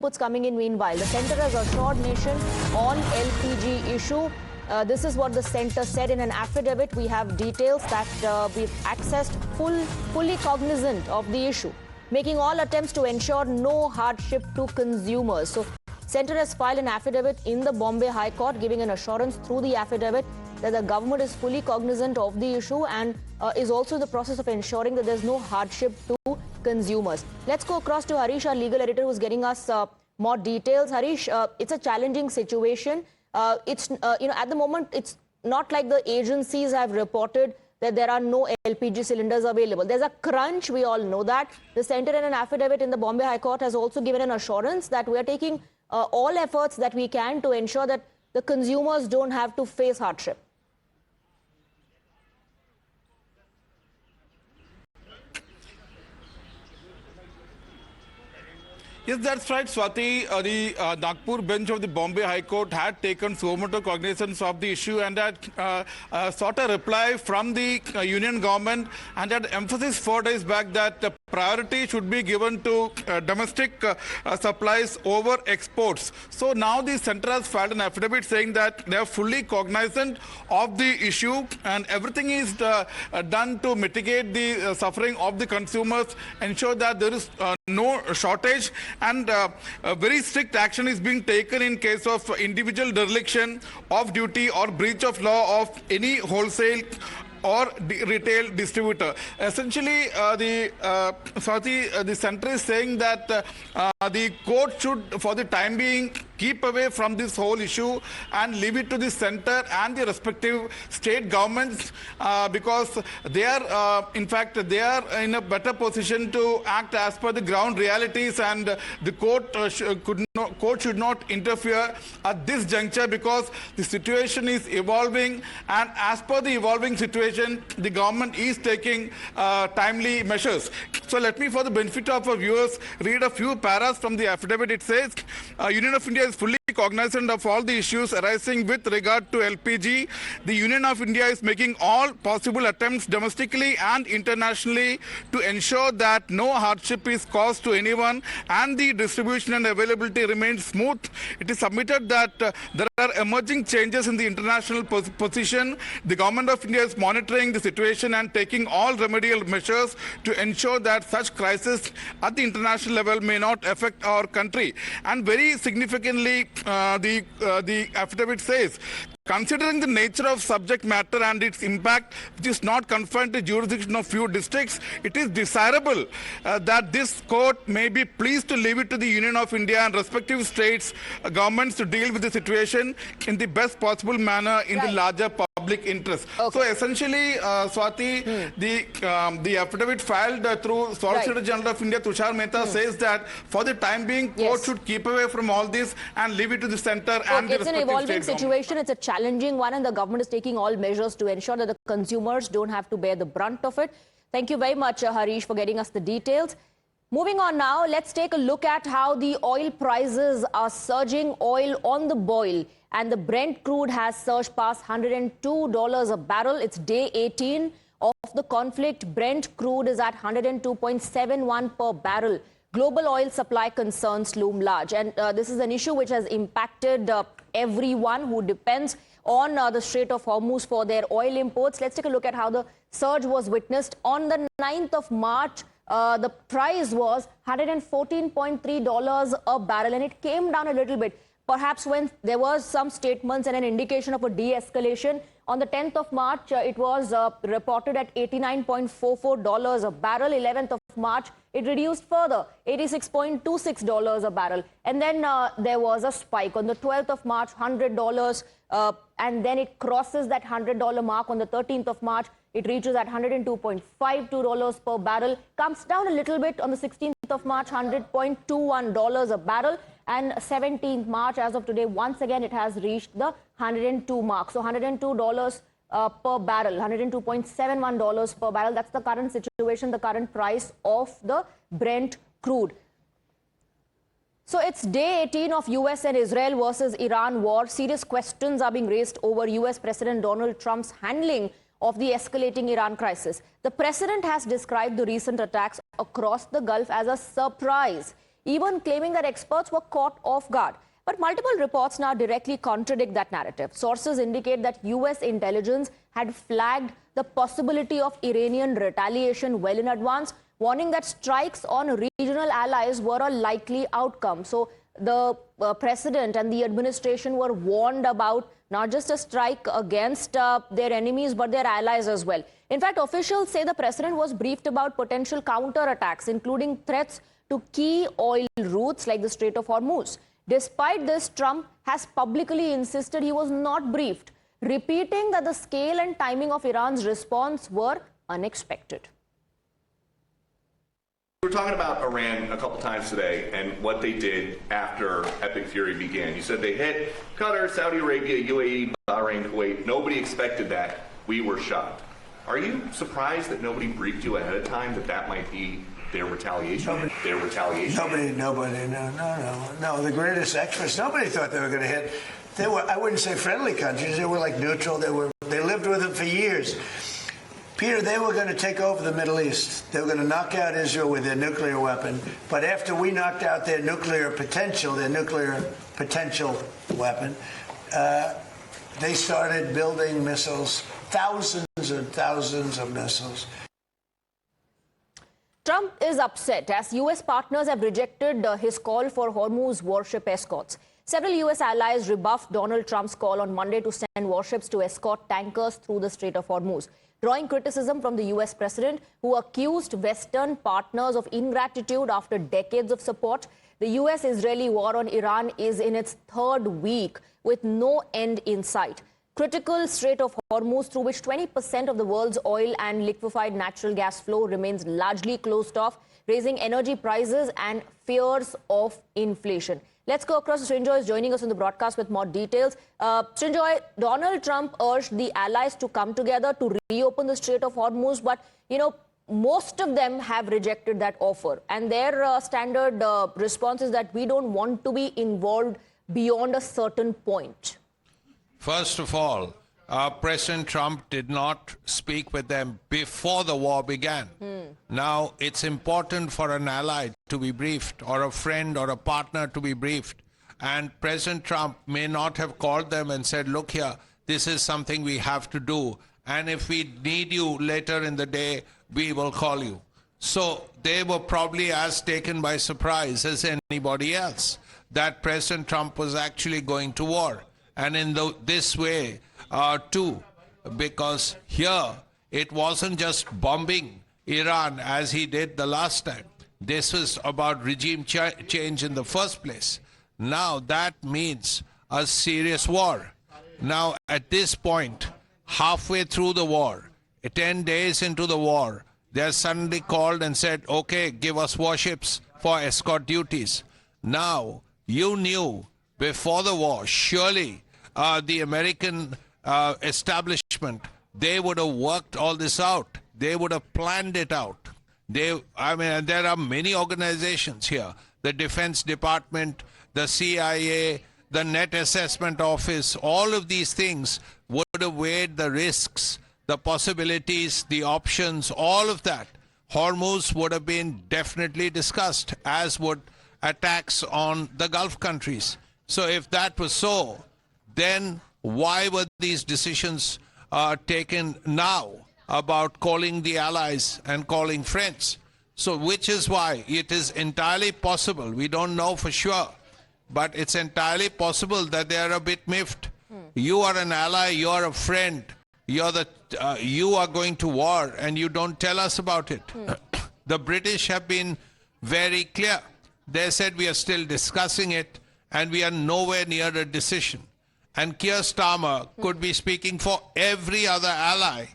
inputs coming in meanwhile. The centre has assured nation on LPG issue. This is what the centre said in an affidavit. We have details that we've accessed, fully cognizant of the issue, making all attempts to ensure no hardship to consumers. So, centre has filed an affidavit in the Bombay High Court, giving an assurance through the affidavit that the government is fully cognizant of the issue and is also in the process of ensuring that there's no hardship to consumers. Let's go across to Harish, our legal editor, who's getting us more details. Harish, it's a challenging situation. At the moment, it's not like the agencies have reported that there are no LPG cylinders available. There's a crunch, we all know that. The centre in an affidavit in the Bombay High Court has also given an assurance that we are taking all efforts that we can to ensure that the consumers don't have to face hardship. Yes, that's right, Swati. The Nagpur bench of the Bombay High Court had taken suo motu cognizance of the issue and had sought a reply from the union government and had emphasized 4 days back that priority should be given to domestic supplies over exports. So now the centre has filed an affidavit saying that they are fully cognizant of the issue and everything is done to mitigate the suffering of the consumers, ensure that there is no shortage, and very strict action is being taken in case of individual dereliction of duty or breach of law of any wholesale or retail distributor. Essentially, the centre is saying that the court should, for the time being, keep away from this whole issue and leave it to the centre and the respective state governments because they are, in fact, they are in a better position to act as per the ground realities, and the court court should not interfere at this juncture because the situation is evolving, and as per the evolving situation, the government is taking timely measures. So let me, for the benefit of our viewers, read a few paras from the affidavit. It says, Union of India is fully cognizant of all the issues arising with regard to LPG. The Union of India is making all possible attempts domestically and internationally to ensure that no hardship is caused to anyone and the distribution and availability remains smooth. It is submitted that there are emerging changes in the international position. The Government of India is monitoring the situation and taking all remedial measures to ensure that such crisis at the international level may not affect our country. And very significantly, the affidavit says, considering the nature of subject matter and its impact, which is not confined to jurisdiction of few districts, it is desirable that this court may be pleased to leave it to the Union of India and respective states governments to deal with the situation in the best possible manner in the larger public interest. Okay. So essentially, Swati, the affidavit filed through Solicitor General of India, Tushar Mehta, says that for the time being, court should keep away from all this and leave it to the centre and the respective state government. It's an evolving situation. It's a challenging one, and the government is taking all measures to ensure that the consumers don't have to bear the brunt of it. Thank you very much, Harish, for getting us the details. Moving on now, let's take a look at how the oil prices are surging. Oil on the boil, and the Brent crude has surged past $102 a barrel. It's day 18 of the conflict. Brent crude is at 102.71 per barrel. Global oil supply concerns loom large, and this is an issue which has impacted everyone who depends on the Strait of Hormuz for their oil imports. Let's take a look at how the surge was witnessed. On the 9th of March, the price was $114.3 a barrel, and it came down a little bit. Perhaps when there was some statements and an indication of a de-escalation. On the 10th of March, it was reported at $89.44 a barrel. 11th of March, it reduced further, $86.26 a barrel. And then there was a spike. On the 12th of March, $100, and then it crosses that $100 mark. On the 13th of March, it reaches at $102.52 per barrel. Comes down a little bit on the 16th of March, $100.21 a barrel. And 17th March, as of today, once again, it has reached the 102 mark. So $102 per barrel, $102.71 per barrel. That's the current situation, the current price of the Brent crude. So it's day 18 of US and Israel versus Iran war. Serious questions are being raised over US President Donald Trump's handling of the escalating Iran crisis. The president has described the recent attacks across the Gulf as a surprise. even claiming that experts were caught off guard. But multiple reports now directly contradict that narrative. Sources indicate that US intelligence had flagged the possibility of Iranian retaliation well in advance, warning that strikes on regional allies were a likely outcome. So the president and the administration were warned about not just a strike against their enemies, but their allies as well. In fact, officials say the president was briefed about potential counterattacks, including threats to key oil routes like the Strait of Hormuz. Despite this, Trump has publicly insisted he was not briefed, repeating that the scale and timing of Iran's response were unexpected. We were talking about Iran a couple times today and what they did after Epic Fury began. You said they hit Qatar, Saudi Arabia, UAE, Bahrain, Kuwait. Nobody expected that. We were shocked. Are you surprised that nobody briefed you ahead of time that that might be their retaliation? Nobody, no. The greatest experts, nobody thought they were going to hit. They were, I wouldn't say friendly countries. They were like neutral. They lived with them for years. Peter, they were going to take over the Middle East. They were going to knock out Israel with their nuclear weapon. But after we knocked out their nuclear potential weapon, they started building missiles, thousands and thousands of missiles. Trump is upset as U.S. partners have rejected his call for Hormuz warship escorts. Several U.S. allies rebuffed Donald Trump's call on Monday to send warships to escort tankers through the Strait of Hormuz, drawing criticism from the U.S. president, who accused Western partners of ingratitude after decades of support. The U.S.-Israeli war on Iran is in its third week with no end in sight. Critical Strait of Hormuz, through which 20% of the world's oil and liquefied natural gas flow, remains largely closed off, raising energy prices and fears of inflation. Let's go across. Srinjoy is joining us on the broadcast with more details. Srinjoy, Donald Trump urged the allies to come together to reopen the Strait of Hormuz, but, most of them have rejected that offer. And their standard response is that we don't want to be involved beyond a certain point. First of all, President Trump did not speak with them before the war began. Now, it's important for an ally to be briefed, or a friend or a partner to be briefed. And President Trump may not have called them and said, look here, this is something we have to do. And if we need you later in the day, we will call you. So they were probably as taken by surprise as anybody else that President Trump was actually going to war. And in this way, too, because here it wasn't just bombing Iran as he did the last time. This was about regime change in the first place. Now that means a serious war. Now at this point, halfway through the war, 10 days into the war, they're suddenly called and said, okay, give us warships for escort duties. Now, you knew before the war, surely the American establishment, they would have worked all this out. They would have planned it out. There are many organizations here, the Defense Department, the CIA, the Net Assessment Office, all of these things would have weighed the risks, the possibilities, the options, all of that. Hormuz would have been definitely discussed, as would attacks on the Gulf countries. So if that was so, then why were these decisions taken now about calling the allies and calling friends? So which is why it is entirely possible, we don't know for sure, but it's entirely possible that they are a bit miffed. You are an ally, you are a friend, you are going to war and you don't tell us about it. The British have been very clear. They said we are still discussing it and we are nowhere near a decision. And Keir Starmer could be speaking for every other ally